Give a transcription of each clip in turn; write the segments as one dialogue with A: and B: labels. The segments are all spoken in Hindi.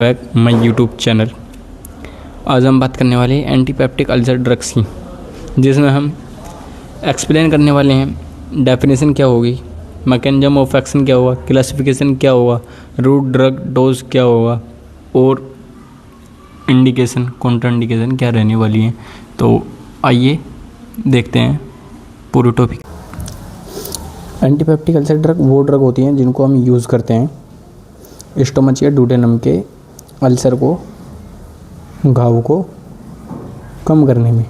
A: Back my YouTube channel. आज हम बात करने वाले हैं एंटीपेप्टिक अल्सर ड्रग्स की, जिसमें हम एक्सप्लेन करने वाले हैं डेफिनेशन क्या होगी, मैकेनिज्म ऑफ एक्शन क्या होगा, क्लासिफिकेशन क्या होगा, रूट ड्रग डोज क्या होगा और इंडिकेशन कॉन्ट्राइंडिकेशन क्या रहने वाली है। तो आइए देखते हैं पूरी टॉपिक। एंटीपेप्टिक अल्सर ड्रग वो ड्रग होती हैं जिनको हम यूज़ करते हैं स्टोमच या डुडेनम के अल्सर को, घाव को कम करने में।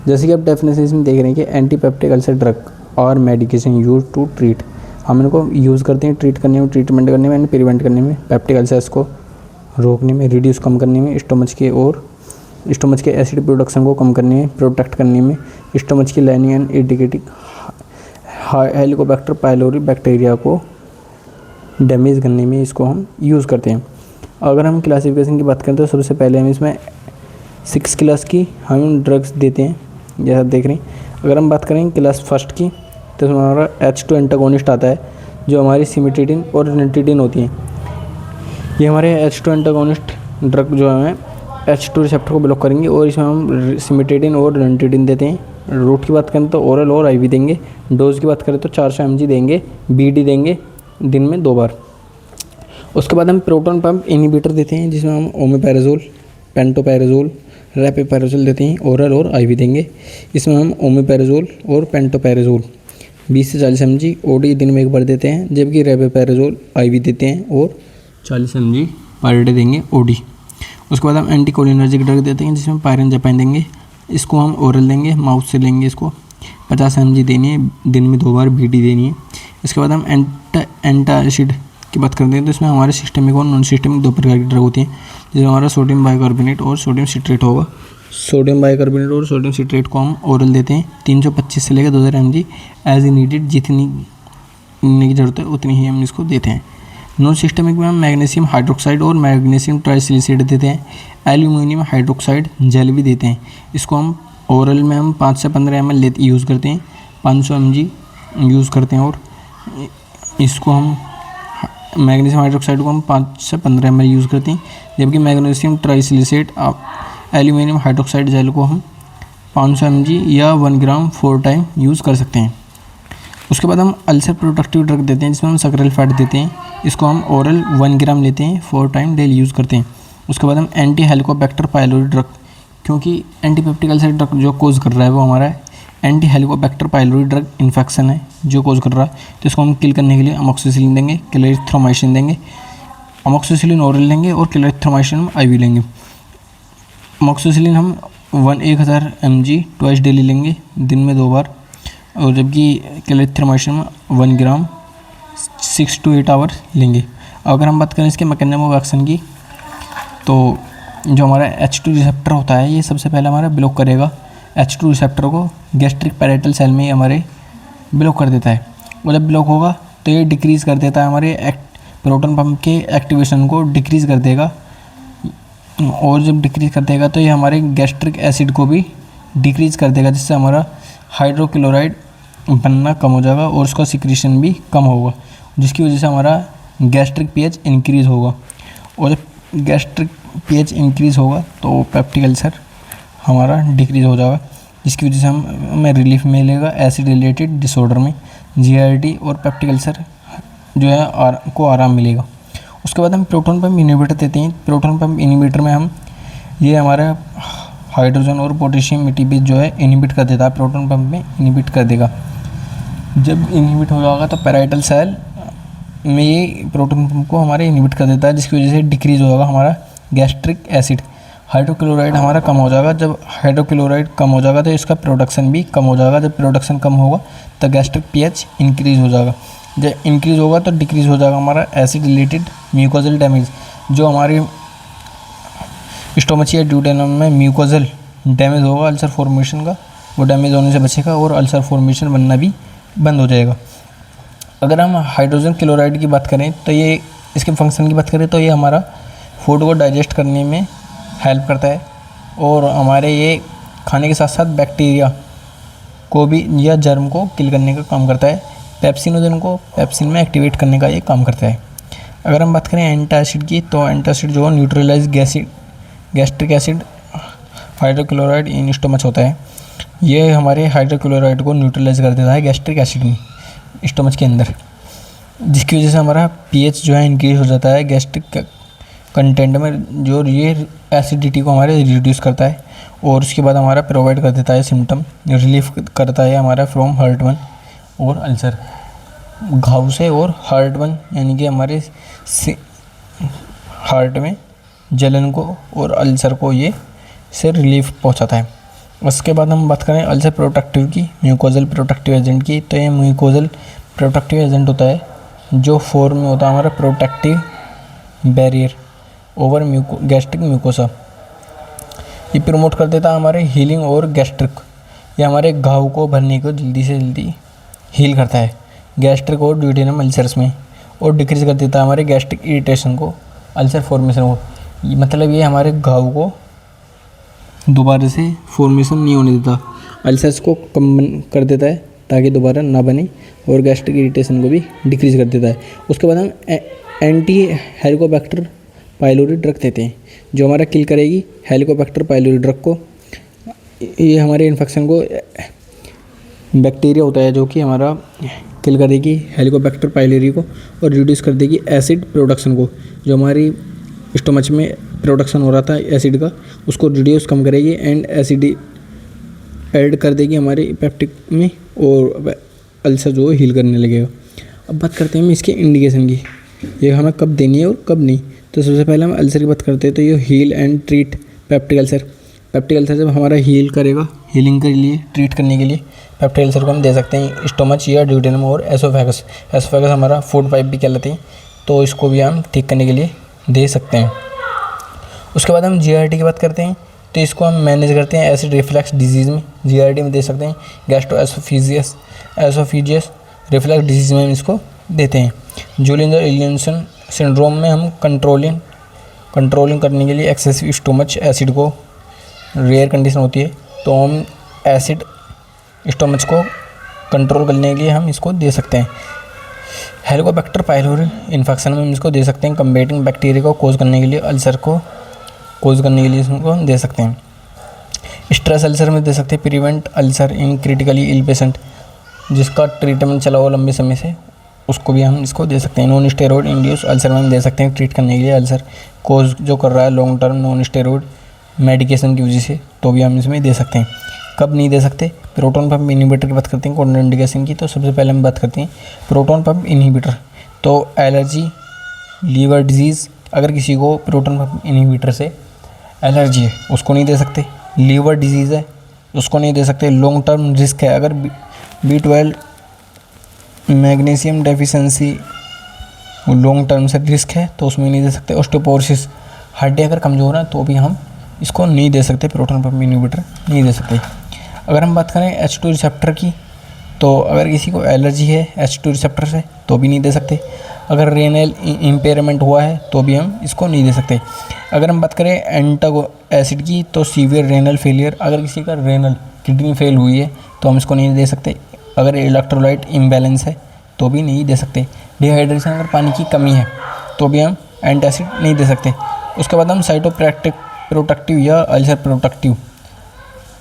A: जैसे कि आप डेफिनेशन में देख रहे हैं कि एंटीपेप्टिक अल्सर ड्रग और मेडिकेशन यूज टू ट्रीट, हम इनको यूज़ करते हैं ट्रीट करने में, ट्रीटमेंट करने में एंड प्रिवेंट करने में, पेप्टिक अल्सर्स को रोकने में, रिड्यूस कम करने में, स्टोमच के एसिड प्रोडक्शन को कम करने में, प्रोटेक्ट करने में, स्टोमच की लाइनिंग एंड एडिकेटिक हेलिकोबैक्टर पायलोरी बैक्टीरिया को डैमेज करने में इसको हम यूज़ करते हैं। अगर हम क्लासिफिकेशन की बात करें तो सबसे पहले हम इसमें 6 क्लास की हम ड्रग्स देते हैं, जैसा देख रहे हैं। अगर हम बात करें क्लास फर्स्ट की तो इसमें हमारा H2 एंटागोनिस्ट आता है, जो हमारी सिमेटिडिन और रेनिटिडिन होती हैं। ये हमारे H2 एंटागोनिस्ट ड्रग जो है H2 रिसेप्टर को ब्लॉक करेंगे और इसमें हम सिमेटिडिन और रेनिटिडिन देते हैं। रूट की बात करें तो ओरल और IV देंगे। डोज की बात करें तो 400 mg देंगे, BD देंगे दिन में 2 बार। उसके बाद हम प्रोटॉन पंप इनहिबिटर देते हैं, जिसमें हम ओमेपैराजोल, पेंटोपैराजोल, रैपिपैराजोल देते हैं, ओरल और IV देंगे। इसमें हम ओमेपैराजोल और पेंटोपैराजोल 20 से 40 mg OD दिन में 1 बार देते हैं, जबकि रैपिपैराजोल IV देते हैं और 40 mg पर डे देंगे OD। उसके बाद हम एंटीकोलिनर्जिक ड्रग देते हैं, जिसमें पायरेनजापाइन देंगे। इसको हम ओरल देंगे, माउथ से लेंगे। इसको 50 mg देनी है, दिन में 2 बार BD देनी है। इसके बाद हम एंटासिड की बात करते हैं तो इसमें हमारे सिस्टमिक और नॉन सिस्टमिक 2 प्रकार की ड्रग होती हैं, जिसमें हमारा सोडियम बाइकार्बोनेट और सोडियम सिट्रेट होगा। सोडियम बाइकार्बोनेट और सोडियम सिट्रेट को हम ओरल देते हैं 325 से लेकर 2000 mg एज ई नीडेड, जितनी की ज़रूरत है उतनी ही हम इसको देते हैं। नॉन सिस्टमिक में हम मैग्नीशियम हाइड्रोक्साइड और मैग्नीशियम ट्राइसिलिसाइड देते हैं। एल्यूमिनियम हाइड्रोक्साइड जेल भी देते हैं। इसको हम ओरल में हम 5 से 15 ml यूज़ करते हैं, 500 mg यूज़ करते हैं। और इसको हम मैग्नीशियम हाइड्रोक्साइड को हम 5 से 15 ml यूज़ करते हैं, जबकि मैग्नीशियम ट्राइसिलिसाइड एल्यूमिनियम हाइड्रोक्साइड जेल को हम 500 mg या 1 ग्राम 4 टाइम यूज़ कर सकते हैं। उसके बाद हम अल्सर प्रोटेक्टिव ड्रग देते हैं, जिसमें हम सक्रियल फैट देते हैं। इसको हम ओरल 1 ग्राम लेते हैं, 4 टाइम डेली यूज़ करते हैं। उसके बाद हम एंटी हेलिकोबैक्टर पायलोरी ड्रग, क्योंकि एंटीपेप्टिक अल्सर ड्रग जो कोज कर रहा है वो हमारा anti Helicobacter pylori drug infection है जो कोज कर रहा है, तो इसको हम किल करने के लिए अमोक्सिसिलिन देंगे, क्लेरिथ्रोमाइसिन देंगे। अमोक्सिसिलिन ओरल लेंगे और क्लेरिथ्रोमाइसिन हम IV लेंगे। अमोक्सिसिलिन हम 1000 mg ट्वाइस डेली लेंगे, दिन में 2 बार। और जबकि क्लेरिथ्रोमाइसिन 1 ग्राम 6 to 8 आवर्स लेंगे। अगर हम बात करें इसके मैकेनिज्म ऑफ एक्शन की, तो जो हमारा H2 रिसेप्टर होता है ये सबसे पहले हमारा ब्लॉक करेगा। H2 रिसेप्टर को गैस्ट्रिक पैरेटल सेल में ही हमारे ब्लॉक कर देता है। वो जब ब्लॉक होगा तो ये डिक्रीज़ कर देता है, हमारे प्रोटॉन पंप के एक्टिवेशन को डिक्रीज़ कर देगा। और जब डिक्रीज़ कर देगा तो ये हमारे गैस्ट्रिक एसिड को भी डिक्रीज़ कर देगा, जिससे हमारा हाइड्रोक्लोराइड बनना कम हो जाएगा और उसका सिक्रीशन भी कम होगा, जिसकी वजह से हमारा गैस्ट्रिक pH इंक्रीज़ होगा। और जब गैस्ट्रिक pH इंक्रीज़ होगा तो पेप्टिक अल्सर हमारा डिक्रीज़ हो जाएगा, जिसकी वजह से हमें रिलीफ मिलेगा एसिड रिलेटेड डिसऑर्डर में, GIRD और पेप्टिक अल्सर जो है को आराम मिलेगा। उसके बाद हम प्रोटॉन पंप इनहिबिटर देते हैं। प्रोटॉन पंप इनहिबिटर में हम ये हमारा हाइड्रोजन और पोटेशियम एटीपेज जो है इनहिबिट कर देता है, प्रोटॉन पंप में इनहिबिट कर देगा। जब इनहिबिट हो जाएगा तो पैराइटल सेल में ये प्रोटॉन पंप को हमारे इनहिबिट कर देता है, जिसकी वजह से डिक्रीज़ हो जाएगा हमारा गैस्ट्रिक एसिड। हाइड्रोक्लोराइड हमारा कम हो जाएगा। जब हाइड्रोक्लोराइड कम हो जाएगा तो इसका प्रोडक्शन भी कम हो जाएगा। जब प्रोडक्शन कम होगा तो गैस्ट्रिक pH इंक्रीज़ हो जाएगा। जब इंक्रीज़ होगा तो डिक्रीज़ हो जाएगा हमारा एसिड रिलेटेड म्यूकोजल डैमेज। जो हमारी स्टोमच या ड्यूडेनम में म्यूकोजल डैमेज होगा अल्सर फॉर्मेशन का, वो डैमेज होने से बचेगा और अल्सर फॉर्मेशन बनना भी बंद हो जाएगा। अगर हम हाइड्रोजन क्लोराइड की बात करें तो ये इसके फंक्शन की बात करें तो ये हमारा फूड को डाइजेस्ट करने में हेल्प करता है और हमारे ये खाने के साथ साथ बैक्टीरिया को भी या जर्म को किल करने का काम करता है। पेप्सिनोजन को पेप्सिन में एक्टिवेट करने का ये काम करता है। अगर हम बात करें एंटासिड की, तो एंटासिड जो न्यूट्रलाइज गैस्ट्रिक एसिड हाइड्रोक्लोराइड इन स्टोमच होता है। ये हमारे हाइड्रोक्लोराइड को न्यूट्रलाइज कर देता है गैस्ट्रिक एसिड में स्टोमच के अंदर, जिसकी वजह से हमारा पीएच जो है इंक्रीज हो जाता है गैस्ट्रिक कंटेंट में, जो ये एसिडिटी को हमारे रिड्यूस करता है। और उसके बाद हमारा प्रोवाइड कर देता है सिम्टम, रिलीफ करता है हमारा फ्रॉम हार्टबर्न और अल्सर, घाव से और हार्टबर्न यानी कि हमारे हार्ट में जलन को और अल्सर को ये से रिलीफ पहुंचाता है। उसके बाद हम बात करें अल्सर प्रोटेक्टिव की, म्यूकोजल प्रोटेक्टिव एजेंट की, तो ये म्यूकोजल प्रोटेक्टिव एजेंट होता है जो फॉर्म में होता है हमारा protective barrier over gastric mucosa. ये प्रमोट कर देता है हमारे हीलिंग और गैस्ट्रिक, ये हमारे घाव को भरने को जल्दी से जल्दी हील करता है गैस्ट्रिक और ड्यूटेनम अल्सर्स में, और डिक्रीज कर देता है हमारे गैस्ट्रिक इरिटेशन को, अल्सर फॉर्मेशन को। मतलब ये हमारे घाव को दोबारा से फॉर्मेशन नहीं होने देता, अल्सर्स को कम कर देता है ताकि दोबारा ना बने, और गैस्ट्रिक इरिटेशन को भी डिक्रीज कर देता है। उसके बाद हम एंटी हेलिकोबैक्टर पाइलोरी ड्रग देते हैं जो हमारा किल करेगी हेलिकोबैक्टर पाइलोरी ड्रग को। ये हमारे इन्फेक्शन को, बैक्टीरिया होता है जो कि हमारा किल कर देगी हेलिकोबैक्टर पाइलोरी को और रिड्यूस कर देगी एसिड प्रोडक्शन को, जो हमारी स्टोमच में प्रोडक्शन हो रहा था एसिड का, उसको रिड्यूस कम करेगी एंड एसिड ऐड कर देगी हमारे पेप्टिक में, और अल्सर जो हील करने लगेगा। अब बात करते हैं हम इसके इंडिकेशन की, ये हमें कब देनी है और कब नहीं। तो सबसे पहले हम अल्सर की बात करते हैं, तो ये heal and treat peptic ulcer. Peptic ulcer जब हमारा हील करेगा, हीलिंग के लिए, ट्रीट करने के लिए पेप्टिक अल्सर को हम दे सकते हैं स्टोमच या ड्यूडेनम और एसोफेगस। एसोफेगस हमारा फूड पाइप भी कहलाते हैं, तो इसको भी हम ठीक करने के लिए दे सकते हैं। उसके बाद हम जीआरटी की बात करते हैं, तो इसको हम मैनेज करते हैं एसिड रिफ्लक्स डिजीज़ में, जीआरटी में दे सकते हैं। गैस्ट्रोएसोफेजियस रिफ्लक्स डिजीज़ में हम इसको देते हैं। जूलिंजर-इलियंसन सिंड्रोम में हम कंट्रोलिंग करने के लिए एक्सेसिव स्टोमच एसिड को, रेयर कंडीशन होती है, तो हम एसिड स्टोमच को कंट्रोल करने के लिए हम इसको दे सकते हैं। हेलिकोबैक्टर पाइलोरी इन्फेक्शन में हम इसको दे सकते हैं, कम्बेटिंग बैक्टीरिया को कोज करने के लिए, अल्सर को कोज करने के लिए इसको हम दे सकते हैं। स्ट्रेस अल्सर में दे सकते हैं, प्रिवेंट अल्सर इन क्रिटिकली इल पेशेंट, जिसका ट्रीटमेंट चला हो लंबे समय से, उसको भी हम इसको दे सकते हैं। नॉन स्टेरॉइड इंड्यूस अल्सर में हम दे सकते हैं ट्रीट करने के लिए, अल्सर कोज जो कर रहा है long term non steroid medication की वजह से, तो भी हम इसमें दे सकते हैं। कब नहीं दे सकते, प्रोटॉन पंप इनहिबिटर की बात करते हैं कॉन्ट्राइंडिकेशन की, तो सबसे पहले हम बात करते हैं प्रोटॉन पंप इनहिबिटर। तो एलर्जी, लीवर डिजीज़, अगर किसी को प्रोटॉन पंप इनहिबिटर से एलर्जी है उसको नहीं दे सकते, लीवर डिजीज़ है उसको नहीं दे सकते, लॉन्ग टर्म रिस्क है, अगर B12 magnesium deficiency long term से रिस्क है तो उसमें नहीं दे सकते। ऑस्टियोपोरोसिस, हड्डी अगर कमज़ोर है तो भी हम इसको नहीं दे सकते, प्रोटॉन पंप इनहिबिटर नहीं दे सकते। अगर हम बात करें H2 रिसेप्टर की, तो अगर किसी को एलर्जी है H2 रिसेप्टर से तो भी नहीं दे सकते। अगर रेनल इम्पेयरमेंट हुआ है तो भी हम इसको नहीं दे सकते। अगर हम बात करें एंटागो एसिड की, तो सीवियर रेनल फेलियर, अगर किसी का रेनल किडनी फेल हुई है तो हम इसको नहीं दे सकते। अगर इलेक्ट्रोलाइट इम्बैलेंस है तो भी नहीं दे सकते। डिहाइड्रेशन, अगर पानी की कमी है तो भी हम एंटासिड नहीं दे सकते। उसके बाद हम साइटोप्रोटेक्टिव या अल्सर प्रोटेक्टिव,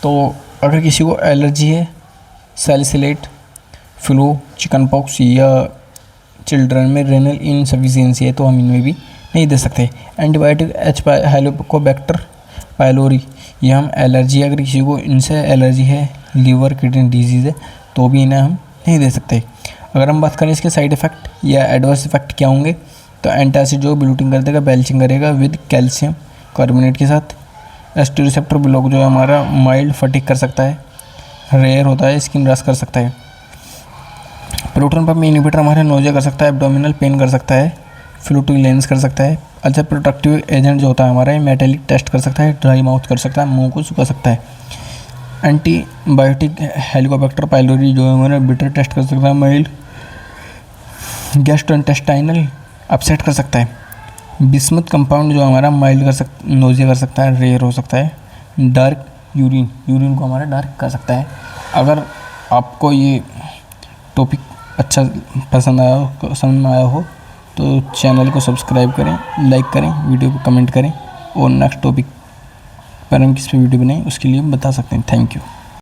A: तो अगर किसी को एलर्जी है, सैलिसिलेट, फ्लू, चिकन पॉक्स या चिल्ड्रन में रेनल इनसफिशिएंसी है तो हम इनमें भी नहीं दे सकते। एंटीबायोटिक हेलिकोबैक्टर पाइलोरी, ये हम एलर्जी, अगर किसी को इनसे एलर्जी है, लीवर किडनी डिजीज़ है तो भी इन्हें हम नहीं दे सकते। अगर हम बात करें इसके साइड इफ़ेक्ट या एडवर्स इफेक्ट क्या होंगे, तो एंटासिड जो ब्लीडिंग कर देगा, बेल्चिंग करेगा विद कैल्शियम कार्बोनेट के साथ। H2 रिसेप्टर ब्लॉक जो है हमारा माइल्ड फटीग कर सकता है, रेयर होता है, स्किन रश कर सकता है। प्रोटॉन पंप इनहिबिटर हमारे नोजिया कर सकता है, एब्डोमिनल पेन कर सकता है, फ्लूटिलेंस कर सकता है। अल्सर प्रोटेक्टिव एजेंट जो होता है हमारा मेटालिक टेस्ट कर सकता है, ड्राई माउथ कर सकता है, मुंह को सुखा सकता है। एंटीबायोटिक हेलिकोबैक्टर पाइलोरी जो है हमारा बिटर टेस्ट कर सकता है, माइल्ड गैस्ट्रोइंटेस्टाइनल अपसेट कर सकता है। बिस्मुथ कंपाउंड जो हमारा माइल्ड नोजिया कर सकता है, रेयर हो सकता है। डार्क यूरिन को हमारा डार्क कर सकता है। अगर आपको ये टॉपिक अच्छा पसंद आया हो, समझ में आया हो, तो चैनल को सब्सक्राइब करें, लाइक करें, वीडियो को कमेंट करें और नेक्स्ट टॉपिक पर हम किस पे वीडियो बनाएं उसके लिए बता सकते हैं। Thank you.